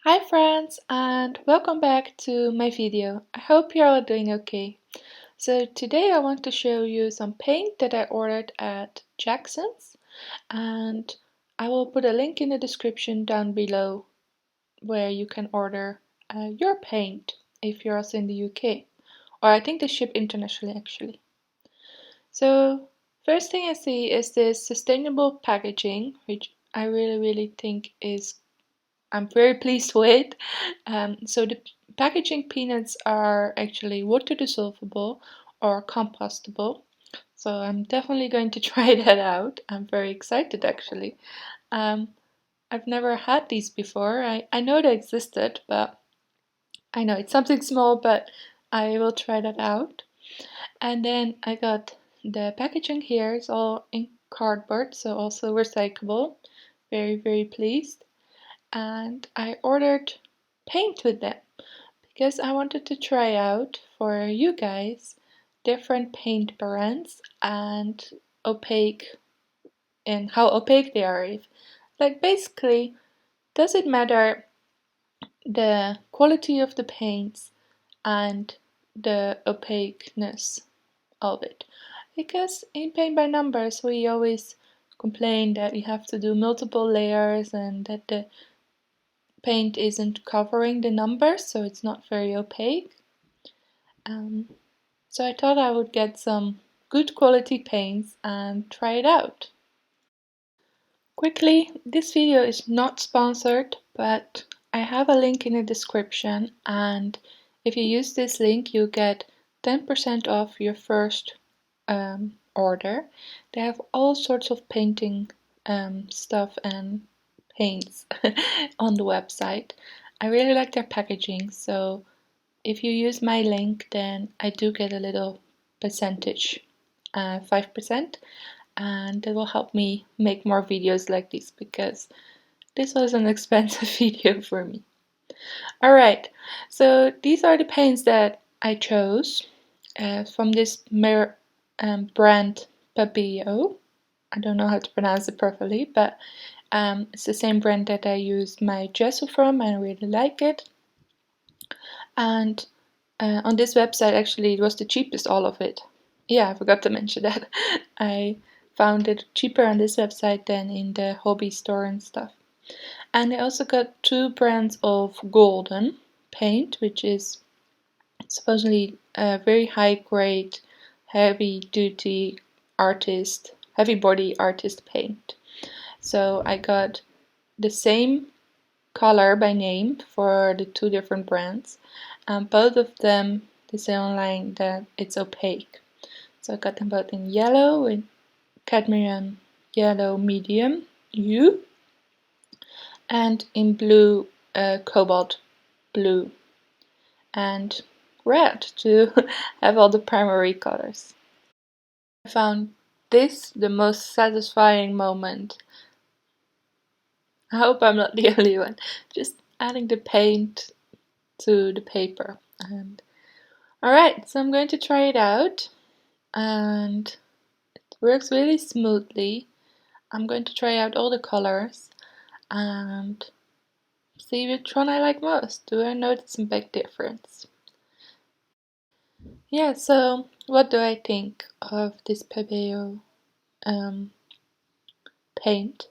Hi friends and welcome back to my video. I hope you're all doing okay. So today I want to show you some paint that I ordered at Jackson's, and I will put a link in the description down below where you can order your paint if you're also in the UK, or I think they ship internationally actually. So first thing I see is this sustainable packaging, which I really think I'm very pleased with. So the packaging peanuts are actually water dissolvable or compostable. So I'm definitely going to try that out. I'm very excited actually. Um, I've never had these before. I know they existed, but I know it's something small, but I will try that out. And then I got the packaging here. It's all in cardboard, so also recyclable. Very pleased. And I ordered paint with them because I wanted to try out for you guys different paint brands and opaque and how opaque they are. If, like basically, does it matter the quality of the paints and the opaqueness of it? Because in paint by numbers we always complain that we have to do multiple layers and that the paint isn't covering the numbers, so it's not very opaque. So I thought I would get some good quality paints and try it out. Quickly, this video is not sponsored, but I have a link in the description, and if you use this link you get 10% off your first order. They have all sorts of painting stuff and paints on the website. I really like their packaging, so if you use my link then I do get a little percentage, 5%, and that will help me make more videos like this because this was an expensive video for me. Alright, so these are the paints that I chose from this brand Papillo. I don't know how to pronounce it properly, but it's the same brand that I used my gesso from and I really like it. And on this website actually it was the cheapest, all of it. Yeah, I forgot to mention that. I found it cheaper on this website than in the hobby store and stuff. And I also got two brands of golden paint, which is supposedly a very high grade, heavy duty artist, heavy body artist paint. So I got the same color by name for the two different brands, and both of them they say online that it's opaque. So I got them both in yellow, in cadmium yellow medium U, and in blue, cobalt blue, and red to have all the primary colors. I found this the most satisfying moment. I hope I'm not the only one. Just adding the paint to the paper. And alright, so I'm going to try it out, and it works really smoothly. I'm going to try out all the colors and see which one I like most. Do I notice a big difference? Yeah, so what do I think of this Pebeo paint?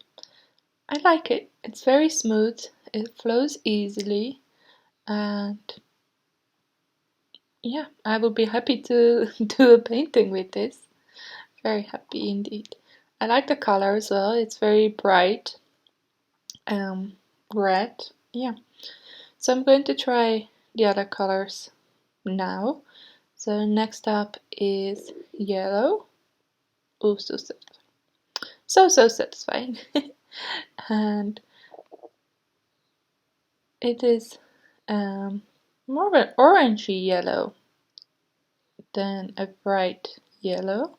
I like it. It's very smooth, it flows easily, and yeah, I would be happy to do a painting with this. Very happy indeed. I like the color as well, it's very bright, red, yeah. So I'm going to try the other colors now. So next up is yellow. Oh, so satisfying. So satisfying. And it is more of an orangey yellow than a bright yellow.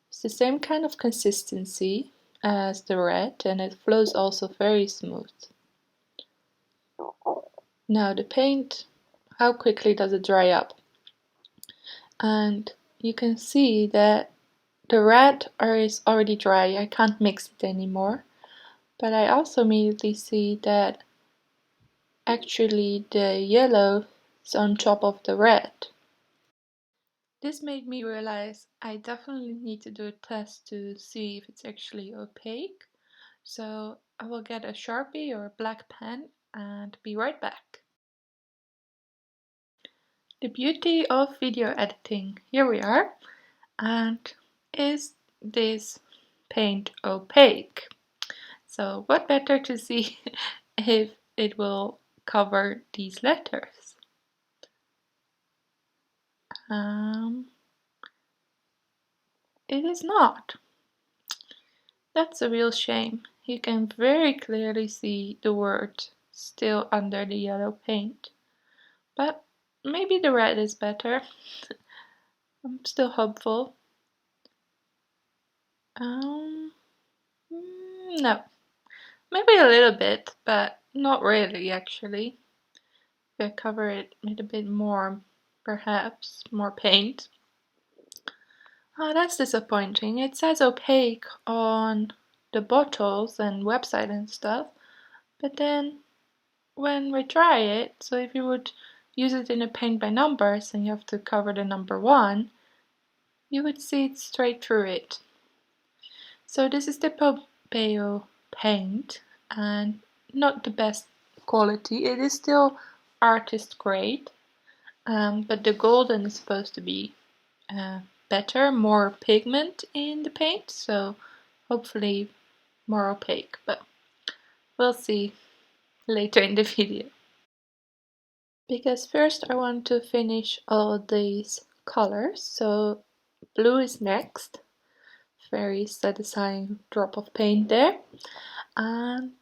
It's the same kind of consistency as the red, and it flows also very smooth. Now the paint, how quickly does it dry up? And you can see that the red is already dry, I can't mix it anymore. But I also immediately see that actually the yellow is on top of the red. This made me realize I definitely need to do a test to see if it's actually opaque. So I will get a Sharpie or a black pen and be right back. The beauty of video editing. Here we are. And is this paint opaque? So what better to see if it will cover these letters? It is not. That's a real shame. You can very clearly see the word still under the yellow paint. But maybe the red is better. I'm still hopeful. No. Maybe a little bit, but not really actually. If I cover it with a bit more, perhaps, more paint. Oh, that's disappointing. It says opaque on the bottles and website and stuff, but then when we try it, so if you would use it in a paint by numbers and you have to cover the number 1, you would see it straight through it. So this is the Opague paint and not the best quality. It is still artist grade, but the golden is supposed to be better, more pigment in the paint, so hopefully more opaque, but we'll see later in the video. Because first I want to finish all these colors, so blue is next. Very satisfying drop of paint there, and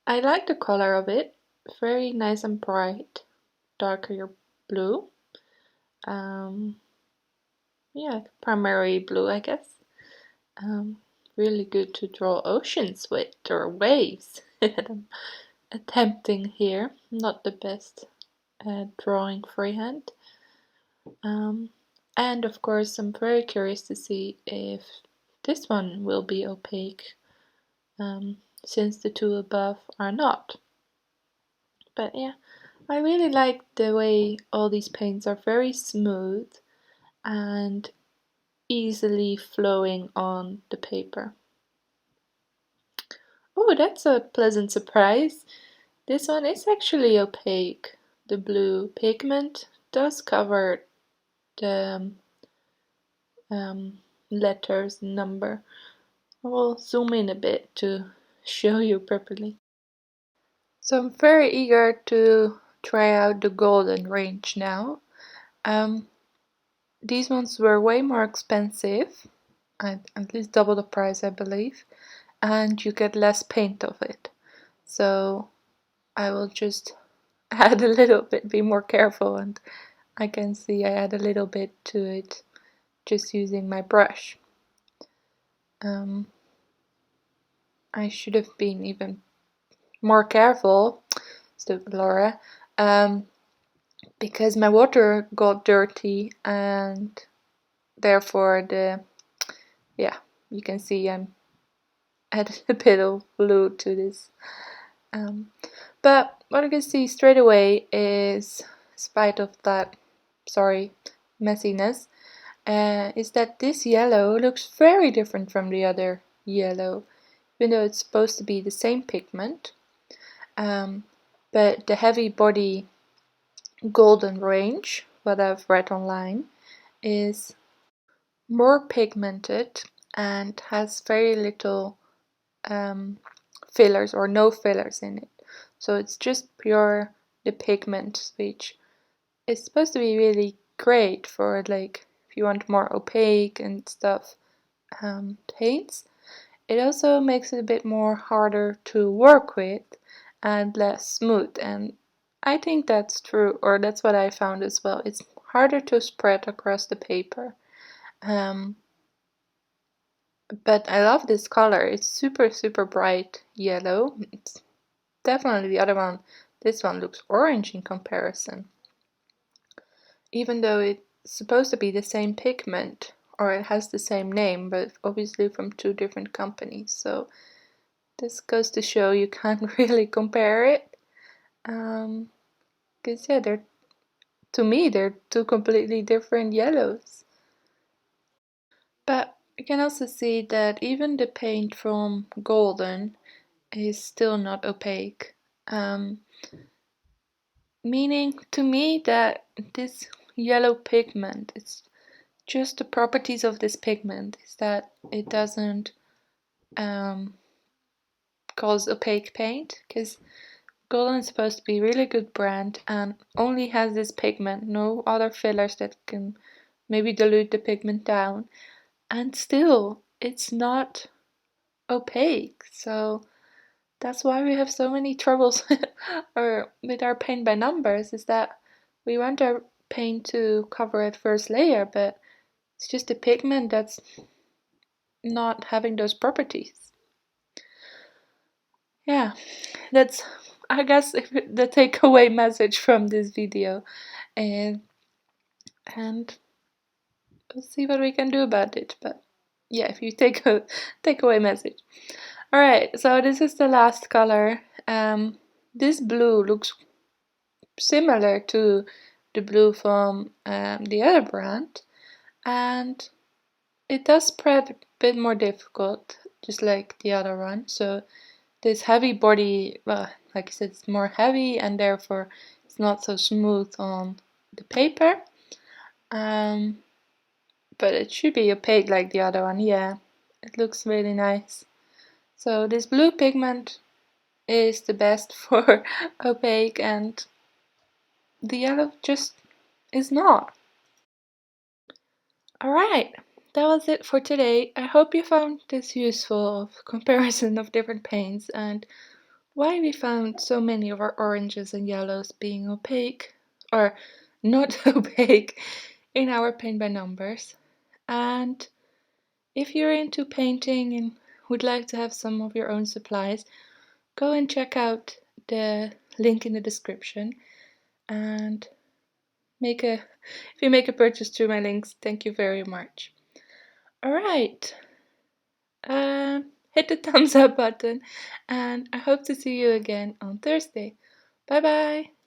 I like the color of it, very nice and bright, darker blue. Yeah, primarily blue, I guess. Really good to draw oceans with, or waves. I'm attempting here, not the best at drawing freehand. And of course I'm very curious to see if this one will be opaque, since the two above are not. But yeah, I really like the way all these paints are very smooth and easily flowing on the paper. Oh, that's a pleasant surprise. This one is actually opaque. The blue pigment does cover the letters number. I will zoom in a bit to show you properly. So I'm very eager to try out the golden range now. These ones were way more expensive, at least double the price I believe, and you get less paint of it. So I will just add a little bit, be more careful, and I can see I add a little bit to it just using my brush. I should have been even more careful, stupid Laura, because my water got dirty and therefore you can see I'm added a bit of blue to this. But what you can see straight away is, in spite of that, messiness, is that this yellow looks very different from the other yellow, even though it's supposed to be the same pigment. But the heavy body golden range, what I've read online, is more pigmented and has very little fillers or no fillers in it. So it's just pure the pigment, which is supposed to be really great for like if you want more opaque and stuff paints. It also makes it a bit more harder to work with and less smooth, and I think that's true, or that's what I found as well. It's harder to spread across the paper. But I love this color. It's super bright yellow. It's definitely the other one. This one looks orange in comparison. Even though it's supposed to be the same pigment, or it has the same name, but obviously from two different companies. So this goes to show you can't really compare it. Because yeah, to me they're two completely different yellows. But you can also see that even the paint from golden is still not opaque. Meaning to me that this yellow pigment, it's just the properties of this pigment is that it doesn't cause opaque paint, because golden is supposed to be a really good brand and only has this pigment, no other fillers that can maybe dilute the pigment down, and still it's not opaque. So that's why we have so many troubles or with our paint by numbers, is that we want our paint to cover its first layer, but it's just the pigment that's not having those properties. Yeah, that's, I guess, the takeaway message from this video, and we'll see what we can do about it. But yeah, if you take a takeaway message. All right, so this is the last color. This blue looks similar to the blue from the other brand, and it does spread a bit more difficult, just like the other one. So this heavy body, well, like I said, it's more heavy and therefore it's not so smooth on the paper. But it should be opaque like the other one. Yeah, it looks really nice. So this blue pigment is the best for opaque, and the yellow just is not. Alright, that was it for today. I hope you found this useful of comparison of different paints and why we found so many of our oranges and yellows being opaque, or not opaque, in our paint by numbers. And if you're into painting and would like to have some of your own supplies, go and check out the link in the description and if you make a purchase through my links, thank you very much. Alright, hit the thumbs up button, and I hope to see you again on Thursday. Bye bye!